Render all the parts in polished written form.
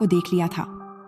को देख लिया था,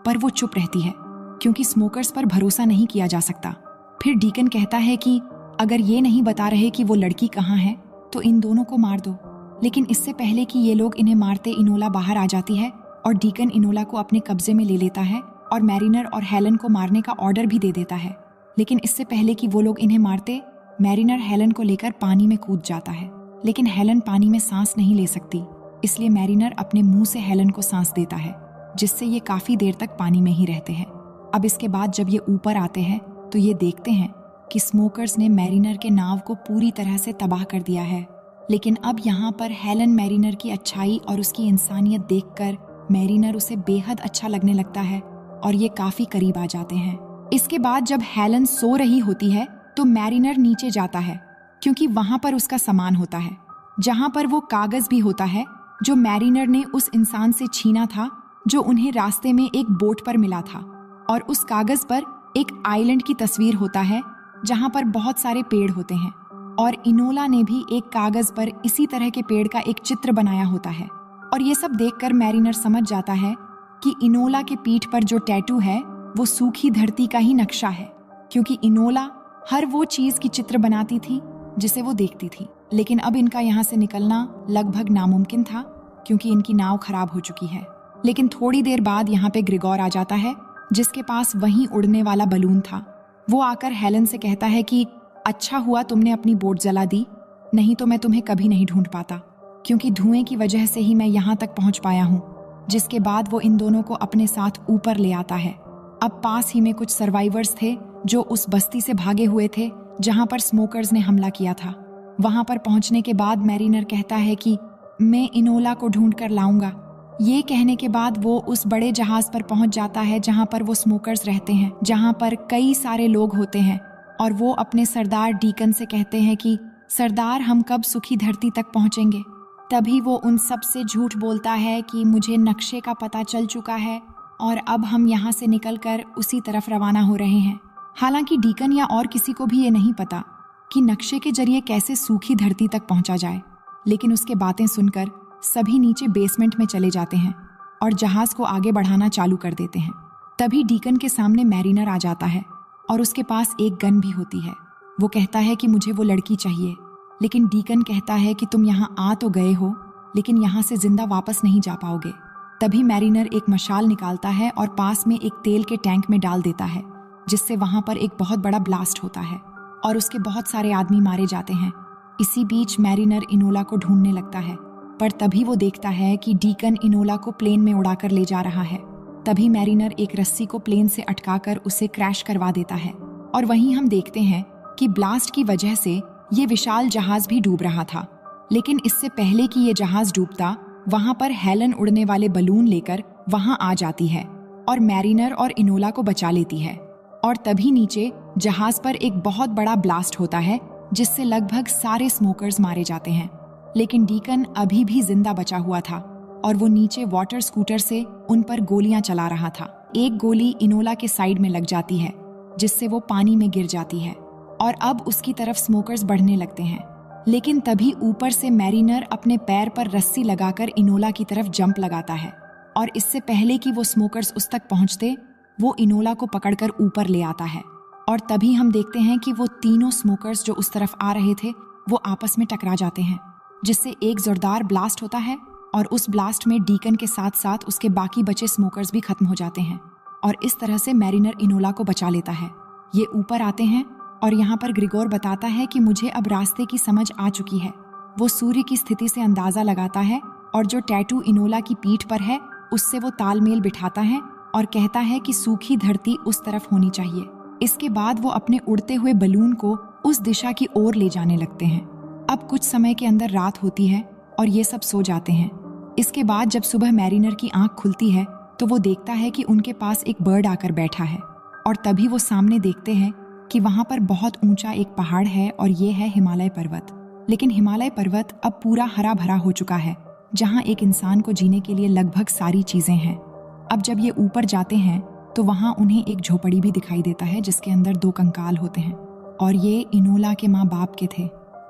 पर वो चुप रहती है क्योंकि स्मोकर्स पर भरोसा नहीं किया जा सकता। फिर डीकन कहता है कि अगर ये नहीं बता रहे कि वो लड़की कहाँ है तो इन दोनों को मार दो। लेकिन इससे पहले कि ये लोग इन्हें मारते इनोला बाहर आ जाती है और डीकन इनोला को अपने कब्जे में ले लेता है और मैरिनर और हेलन को मारने का ऑर्डर भी दे देता है। लेकिन इससे पहले कि वो लोग इन्हें मारते, मैरिनर हेलन को लेकर पानी में कूद जाता है। लेकिन हेलन पानी में सांस नहीं ले सकती, इसलिए मैरिनर अपने मुंह से हेलन को सांस देता है, जिससे ये काफी देर तक पानी में ही रहते हैं। अब इसके बाद जब ये ऊपर आते हैं तो ये देखते हैं कि स्मोकर्स ने मैरिनर के नाव को पूरी तरह से तबाह कर दिया है। लेकिन अब यहाँ पर हेलन मैरिनर की अच्छाई और उसकी इंसानियत देखकर मैरिनर उसे बेहद अच्छा लगने लगता है और ये काफी करीब आ जाते हैं। इसके बाद जब हेलन सो रही होती है तो मैरिनर नीचे जाता है क्योंकि वहां पर उसका सामान होता है, जहां पर वो कागज भी होता है जो मैरिनर ने उस इंसान से छीना था जो उन्हें रास्ते में एक बोट पर मिला था। और उस कागज पर एक आइलैंड की तस्वीर होता है जहां पर बहुत सारे पेड़ होते हैं और इनोला ने भी एक कागज पर इसी तरह के पेड़ का एक चित्र बनाया होता है। और ये सब देखकर मैरिनर समझ जाता है कि इनोला के पीठ पर जो टैटू है वो सूखी धरती का ही नक्शा है, क्योंकि इनोला हर वो चीज की चित्र बनाती थी जिसे वो देखती थी। लेकिन अब इनका यहाँ से निकलना लगभग नामुमकिन था क्योंकि इनकी नाव खराब हो चुकी है। लेकिन थोड़ी देर बाद यहाँ पे ग्रिगोर आ जाता है जिसके पास वहीं उड़ने वाला बलून था। वो आकर हेलन से कहता है कि अच्छा हुआ तुमने अपनी बोट जला दी, नहीं तो मैं तुम्हें कभी नहीं ढूंढ पाता, क्योंकि धुएं की वजह से ही मैं यहाँ तक पहुँच पाया हूँ। जिसके बाद वो इन दोनों को अपने साथ ऊपर ले आता है। अब पास ही में कुछ सर्वाइवर्स थे जो उस बस्ती से भागे हुए थे जहाँ पर स्मोकर्स ने हमला किया था। वहाँ पर पहुँचने के बाद मैरिनर कहता है कि मैं इनोला को ढूंढ कर लाऊंगा। ये कहने के बाद वो उस बड़े जहाज पर पहुंच जाता है जहां पर वो स्मोकर्स रहते हैं, जहां पर कई सारे लोग होते हैं। और वो अपने सरदार डीकन से कहते हैं कि सरदार हम कब सुखी धरती तक पहुंचेंगे। तभी वो उन सब से झूठ बोलता है कि मुझे नक्शे का पता चल चुका है और अब हम यहाँ से निकलकर उसी तरफ रवाना हो रहे हैं। हालांकि डीकन या और किसी को भी ये नहीं पता कि नक्शे के जरिए कैसे सूखी धरती तक पहुंचा जाए। लेकिन उसके बातें सुनकर सभी नीचे बेसमेंट में चले जाते हैं और जहाज को आगे बढ़ाना चालू कर देते हैं। तभी डीकन के सामने मैरिनर आ जाता है और उसके पास एक गन भी होती है। वो कहता है कि मुझे वो लड़की चाहिए, लेकिन डीकन कहता है कि तुम यहाँ आ तो गए हो, लेकिन यहाँ से जिंदा वापस नहीं जा पाओगे। तभी मैरिनर एक मशाल निकालता है और पास में एक तेल के टैंक में डाल देता है, जिससे वहां पर एक बहुत बड़ा ब्लास्ट होता है और उसके बहुत सारे आदमी मारे जाते हैं। इसी बीच मैरिनर इनोला को ढूंढने लगता है, पर तभी वो देखता है कि डीकन इनोला को प्लेन में उड़ाकर ले जा रहा है। तभी मैरिनर एक रस्सी को प्लेन से अटकाकर उसे क्रैश करवा देता है और वहीं हम देखते हैं कि ब्लास्ट की वजह से ये विशाल जहाज भी डूब रहा था। लेकिन इससे पहले कि ये जहाज डूबता, वहां पर हेलन उड़ने वाले बलून लेकर वहां आ जाती है और मैरिनर और इनोला को बचा लेती है। और तभी नीचे जहाज पर एक बहुत बड़ा ब्लास्ट होता है जिससे लगभग सारे स्मोकर्स मारे जाते हैं। लेकिन डीकन अभी भी जिंदा बचा हुआ था और वो नीचे वाटर स्कूटर से उन पर गोलियां चला रहा था। एक गोली इनोला के साइड में लग जाती है जिससे वो पानी में गिर जाती है और अब उसकी तरफ स्मोकर्स बढ़ने लगते हैं। लेकिन तभी ऊपर से मैरिनर अपने पैर पर रस्सी लगाकर इनोला की तरफ जंप लगाता है और इससे पहले कि वो स्मोकर्स उस तक पहुंचते, वो इनोला को पकड़कर ऊपर ले आता है। और तभी हम देखते हैं कि वो तीनों स्मोकर्स जो उस तरफ आ रहे थे वो आपस में टकरा जाते हैं, जिससे एक जोरदार ब्लास्ट होता है और उस ब्लास्ट में डीकन के साथ साथ उसके बाकी बचे स्मोकर्स भी खत्म हो जाते हैं। और इस तरह से मैरिनर इनोला को बचा लेता है। ये ऊपर आते हैं और यहाँ पर ग्रिगोर बताता है कि मुझे अब रास्ते की समझ आ चुकी है। वो सूर्य की स्थिति से अंदाजा लगाता है और जो टैटू इनोला की पीठ पर है उससे वो तालमेल बिठाता है और कहता है कि सूखी धरती उस तरफ होनी चाहिए। इसके बाद वो अपने उड़ते हुए बलून को उस दिशा की ओर ले जाने लगते हैं। अब कुछ समय के अंदर रात होती है और ये सब सो जाते हैं। इसके बाद जब सुबह मैरिनर की आंख खुलती है तो वो देखता है कि उनके पास एक बर्ड आकर बैठा है और तभी वो सामने देखते हैं कि वहां पर बहुत ऊंचा एक पहाड़ है और ये है हिमालय पर्वत। लेकिन हिमालय पर्वत अब पूरा हरा भरा हो चुका है, जहां एक इंसान को जीने के लिए लगभग सारी चीजें हैं। अब जब ये ऊपर जाते हैं तो वहां उन्हें एक झोपड़ी भी दिखाई देता है जिसके अंदर 2 कंकाल होते हैं और ये इनोला के माँ बाप के थे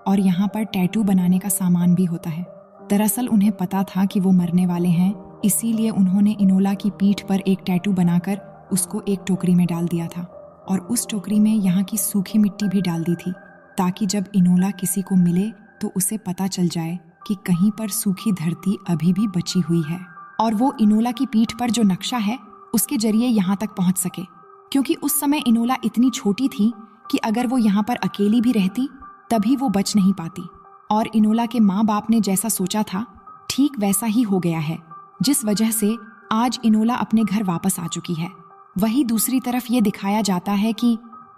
और यहाँ पर टैटू बनाने का सामान भी होता है। दरअसल उन्हें पता था कि वो मरने वाले हैं इसीलिए उन्होंने इनोला की पीठ पर एक टैटू बनाकर उसको एक टोकरी में डाल दिया था और उस टोकरी में यहाँ की सूखी मिट्टी भी डाल दी थी, ताकि जब इनोला किसी को मिले तो उसे पता चल जाए कि कहीं पर सूखी धरती अभी भी बची हुई है और वो इनोला की पीठ पर जो नक्शा है उसके जरिए यहाँ तक पहुँच सके। क्योंकि उस समय इनोला इतनी छोटी थी कि अगर वो यहाँ पर अकेली भी रहती तभी वो बच नहीं पाती। और इनोला के माँ बाप ने जैसा सोचा था ठीक वैसा ही हो गया है, जिस वजह से आज इनोला अपने घर वापस आ चुकी है। वहीं दूसरी तरफ ये दिखाया जाता है कि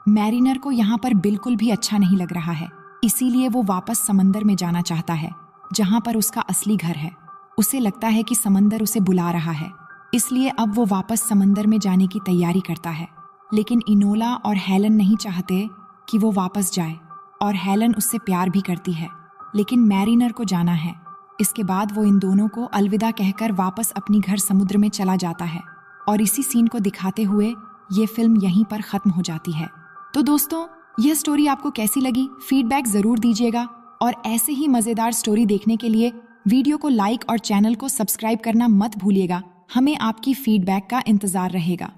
मैरिनर को यहाँ पर बिल्कुल भी अच्छा नहीं लग रहा है, इसीलिए वो वापस समंदर में जाना चाहता है जहाँ पर उसका असली घर है। उसे लगता है कि समंदर उसे बुला रहा है, इसलिए अब वो वापस समंदर में जाने की तैयारी करता है। लेकिन इनोला और हेलन नहीं चाहते कि वो वापस जाए और हेलन उससे प्यार भी करती है, लेकिन मैरिनर को जाना है। इसके बाद वो इन दोनों को अलविदा कहकर वापस अपनी घर समुद्र में चला जाता है और इसी सीन को दिखाते हुए ये फिल्म यहीं पर खत्म हो जाती है। तो दोस्तों, यह स्टोरी आपको कैसी लगी फीडबैक जरूर दीजिएगा और ऐसे ही मजेदार स्टोरी देखने के लिए वीडियो को लाइक और चैनल को सब्सक्राइब करना मत भूलिएगा। हमें आपकी फीडबैक का इंतजार रहेगा।